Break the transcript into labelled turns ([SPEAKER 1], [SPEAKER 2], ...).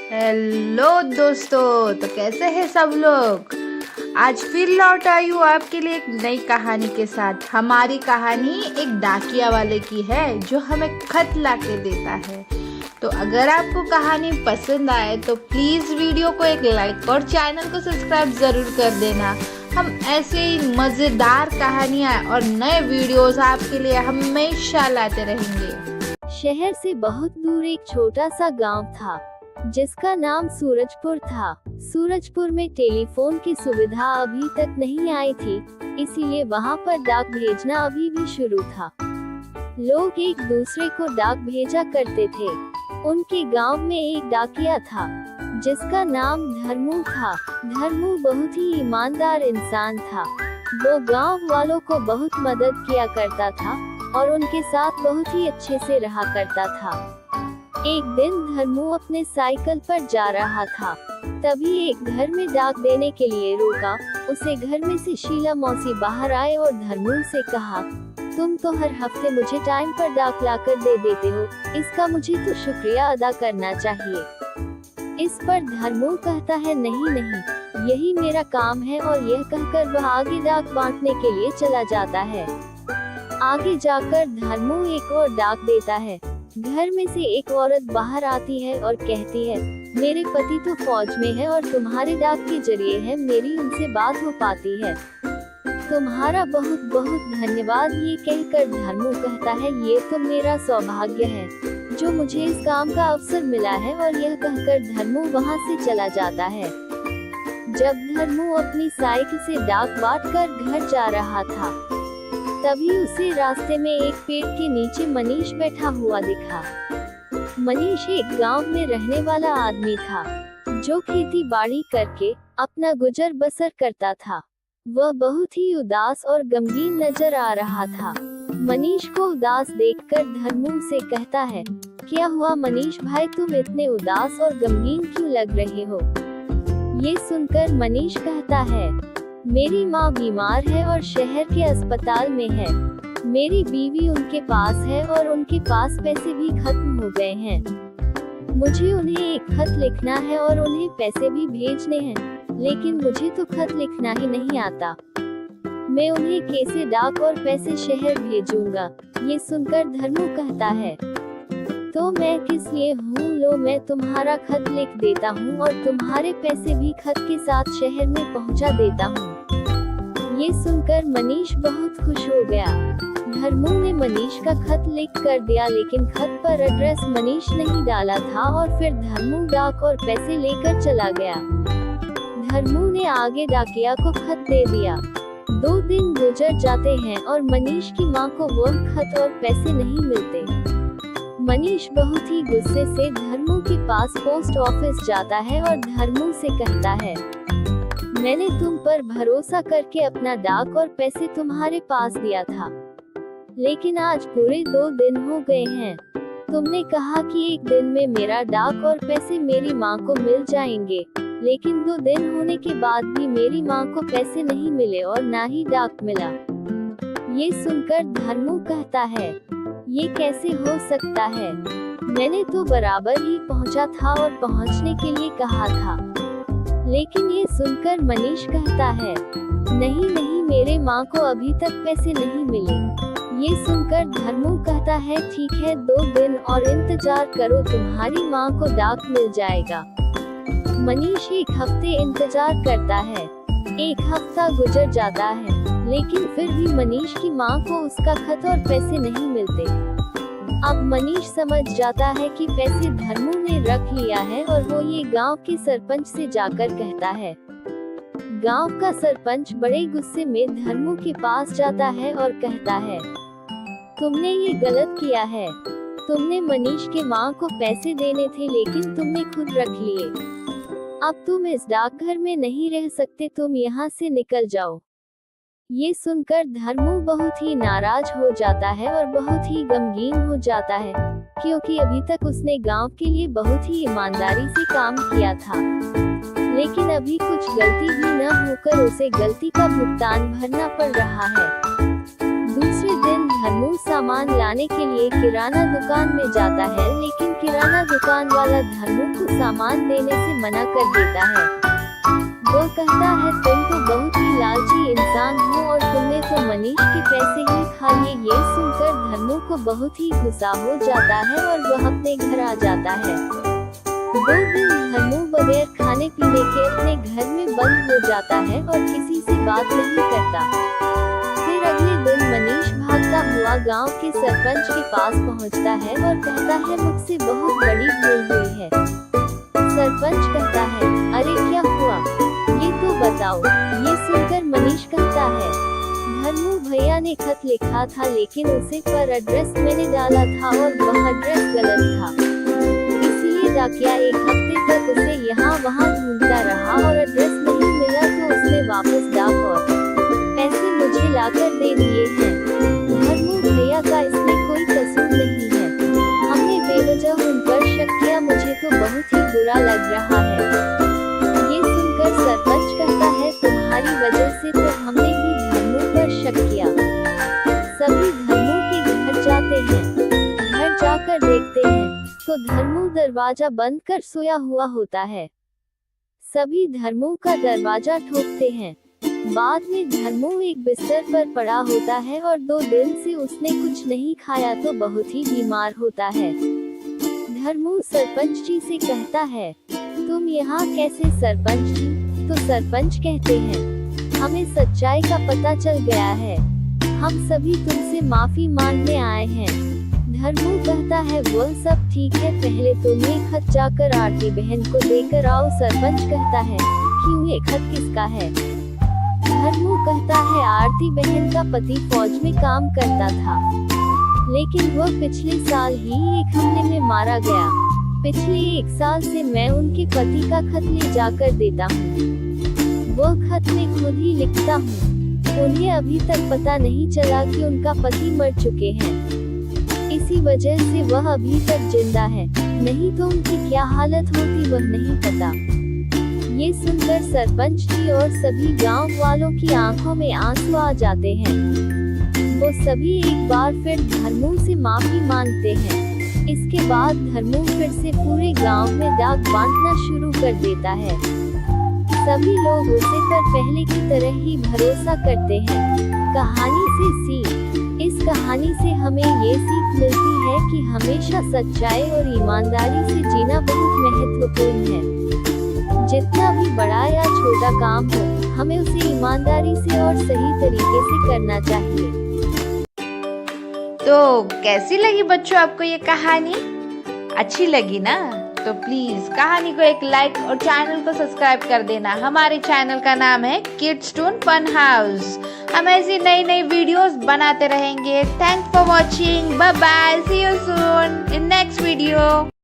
[SPEAKER 1] Hello दोस्तों, तो कैसे हैं सब लोग। आज फिर लौट आई हूँ आपके लिए एक नई कहानी के साथ। हमारी कहानी एक डाकिया वाले की है जो हमें खत ला के देता है। तो अगर आपको कहानी पसंद आए तो प्लीज वीडियो को एक लाइक और चैनल को सब्सक्राइब जरूर कर देना। हम ऐसे ही मजेदार कहानियाँ और नए वीडियोस आपके लिए हमेशा लाते रहेंगे।
[SPEAKER 2] शहर से बहुत दूर एक छोटा सा गांव था जिसका नाम सूरजपुर था। सूरजपुर में टेलीफोन की सुविधा अभी तक नहीं आई थी, इसीलिए वहां पर डाक भेजना अभी भी शुरू था। लोग एक दूसरे को डाक भेजा करते थे। उनके गांव में एक डाकिया था जिसका नाम धर्मू था। धर्मू बहुत ही ईमानदार इंसान था। वो गांव वालों को बहुत मदद किया करता था और उनके साथ बहुत ही अच्छे से रहा करता था। एक दिन धर्मू अपने साइकिल पर जा रहा था, तभी एक घर में डाक देने के लिए रुका। उसे घर में से शीला मौसी बाहर आए और धर्मू से कहा, तुम तो हर हफ्ते मुझे टाइम पर डाक लाकर दे देते हो, इसका मुझे तो शुक्रिया अदा करना चाहिए। इस पर धर्मू कहता है, नहीं नहीं, यही मेरा काम है, और यह कहकर वह आगे डाक बांटने के लिए चला जाता है। आगे जाकर धर्मू एक और डाक देता है। घर में से एक औरत बाहर आती है और कहती है, मेरे पति तो फौज में है और तुम्हारे डाक के जरिए है मेरी उनसे बात हो पाती है। तुम्हारा बहुत बहुत धन्यवाद। ये कहकर धर्मू कहता है, ये तो मेरा सौभाग्य है जो मुझे इस काम का अवसर मिला है, और यह कहकर धर्मू वहाँ से चला जाता है। जब धर्मू अपनी साइकिल से डाक बांट कर घर जा रहा था, तभी उसे रास्ते में एक पेड़ के नीचे मनीष बैठा हुआ दिखा। मनीष एक गांव में रहने वाला आदमी था जो खेती बाड़ी करके अपना गुजर बसर करता था। वह बहुत ही उदास और गमगीन नजर आ रहा था। मनीष को उदास देखकर धर्मू से कहता है, क्या हुआ मनीष भाई, तुम इतने उदास और गमगीन क्यों लग रहे हो। ये सुनकर मनीष कहता है, मेरी माँ बीमार है और शहर के अस्पताल में है। मेरी बीवी उनके पास है और उनके पास पैसे भी खत्म हो गए हैं। मुझे उन्हें एक खत लिखना है और उन्हें पैसे भी भेजने हैं, लेकिन मुझे तो खत लिखना ही नहीं आता। मैं उन्हें कैसे डाक और पैसे शहर भेजूंगा। ये सुनकर धर्मू कहता है, तो मैं किस लिए हूँ, लो मैं तुम्हारा खत लिख देता हूँ और तुम्हारे पैसे भी खत के साथ शहर में पहुँचा देता हूँ। ये सुनकर मनीष बहुत खुश हो गया। धर्मू ने मनीष का खत लिख कर दिया, लेकिन खत पर एड्रेस मनीष नहीं डाला था, और फिर धर्मू डाक और पैसे लेकर चला गया। धर्मू ने आगे डाकिया को खत दे दिया। 2 दिन गुजर जाते हैं और मनीष की माँ को वो खत और पैसे नहीं मिलते। मनीष बहुत ही गुस्से से धर्मू के पास पोस्ट ऑफिस जाता है और धर्मू से कहता है, मैंने तुम पर भरोसा करके अपना डाक और पैसे तुम्हारे पास दिया था, लेकिन आज पूरे 2 दिन हो गए हैं। तुमने कहा कि एक दिन में मेरा डाक और पैसे मेरी माँ को मिल जाएंगे, लेकिन 2 दिन होने के बाद भी मेरी माँ को पैसे नहीं मिले और ना ही डाक मिला। ये सुनकर धर्मू कहता है, ये कैसे हो सकता है, मैंने तो बराबर ही पहुंचा था और पहुंचने के लिए कहा था। लेकिन ये सुनकर मनीष कहता है, नहीं नहीं, मेरे माँ को अभी तक पैसे नहीं मिले। ये सुनकर धर्मू कहता है, ठीक है, 2 दिन और इंतजार करो, तुम्हारी माँ को डाक मिल जाएगा। मनीष 1 हफ्ते इंतजार करता है। 1 हफ्ता गुजर जाता है, लेकिन फिर भी मनीष की माँ को उसका खत और पैसे नहीं मिलते। अब मनीष समझ जाता है कि पैसे धर्मू ने रख लिया है, और वो ये गांव के सरपंच से जाकर कहता है। गांव का सरपंच बड़े गुस्से में धर्मू के पास जाता है और कहता है, तुमने ये गलत किया है। तुमने मनीष के माँ को पैसे देने थे, लेकिन तुमने खुद रख लिए। अब तुम इस डाकघर में नहीं रह सकते, तुम यहाँ से निकल जाओ। ये सुनकर धर्मू बहुत ही नाराज हो जाता है और बहुत ही गमगीन हो जाता है, क्योंकि अभी तक उसने गांव के लिए बहुत ही ईमानदारी से काम किया था, लेकिन अभी कुछ गलती भी न होकर उसे गलती का भुगतान भरना पड़ रहा है। दूसरे दिन धर्मू सामान लाने के लिए किराना दुकान में जाता है, लेकिन किराना दुकान वाला धर्मू को सामान देने से मना कर देता है। वो कहता है तुम तो बहुत ही लालची इंसान हो और तुमने तो मनीष के पैसे ही खा लिए। ये सुनकर धर्मू को बहुत ही गुस्सा हो जाता है और वह अपने घर आ जाता है। 2 दिन धर्मू बगैर खाने पीने के अपने घर में बंद हो जाता है और किसी से बात नहीं करता। फिर अगले दिन मनीष भागता हुआ गांव के सरपंच के पास पहुंचता है और कहता है मुझसे बहुत बड़ी भूल हुई है। सरपंच कहता है अरे क्या हुआ, ये तो बताओ। ये सुनकर मनीष कहता है धर्मू भैया ने खत लिखा था, लेकिन उसे पर एड्रेस मैंने डाला था और वह एड्रेस गलत था, इसलिए डाकिया 1 हफ्ते तक उसे यहाँ वहाँ ढूंढता रहा और एड्रेस नहीं मिला तो उसने वापस डाक और पैसे मुझे लाकर दे दिए हैं। धर्मू भैया का इसमें कोई कसूर नहीं है, हमने बेवजह उन पर शक किया, मुझे तो बहुत ही बुरा लग रहा है। ये सुनकर सरपंच कहता है तुम्हारी वजह से तो हमने भी धर्मू पर शक किया। सभी धर्मू के घर जाते हैं। घर जाकर देखते हैं तो धर्मू दरवाजा बंद कर सोया हुआ होता है। सभी धर्मू का दरवाजा ठोकते हैं। बाद में धर्मू एक बिस्तर पर पड़ा होता है और 2 दिन से उसने कुछ नहीं खाया तो बहुत ही बीमार होता है। धर्मू सरपंच जी से कहता है तुम यहाँ कैसे सरपंच जी? तो सरपंच कहते हैं हमें सच्चाई का पता चल गया है, हम सभी तुमसे माफी मांगने आए हैं। धर्मू कहता है वो सब ठीक है, पहले तुम ये खत जाकर आरती बहन को देकर आओ। सरपंच कहता है क्यों, ये खत किसका है? धर्मू कहता है आरती बहन का पति फौज में काम करता था, लेकिन वो पिछले साल ही एक हमले में मारा गया। पिछले 1 साल से मैं उनके पति का खत ले जाकर देता हूँ, वो खत मैं खुद ही लिखता हूँ। उन्हें अभी तक पता नहीं चला कि उनका पति मर चुके हैं, इसी वजह से वह अभी तक जिंदा है, नहीं तो उनकी क्या हालत होती वह नहीं पता। ये सुनकर सरपंच जी और सभी गांव वालों की आंखों में आंसू आ जाते हैं। वो सभी एक बार फिर धर्मू से माफी मांगते हैं। इसके बाद धर्मू फिर से पूरे गांव में डाक बांटना शुरू कर देता है। सभी लोग उसे पर पहले की तरह ही भरोसा करते हैं। कहानी से सीख। इस कहानी से हमें ये सीख मिलती है कि हमेशा सच्चाई और ईमानदारी से जीना बहुत महत्वपूर्ण है। जितना भी बड़ा या छोटा काम हो, हमें उसे ईमानदारी से और सही तरीके से करना चाहिए।
[SPEAKER 1] तो कैसी लगी बच्चों आपको ये कहानी? अच्छी लगी ना? तो प्लीज कहानी को एक लाइक और चैनल को सब्सक्राइब कर देना। हमारे चैनल का नाम है किड्स टून फन हाउस। हम ऐसी नई वीडियोस बनाते रहेंगे। Thanks for watching. Bye bye. See you soon in next video.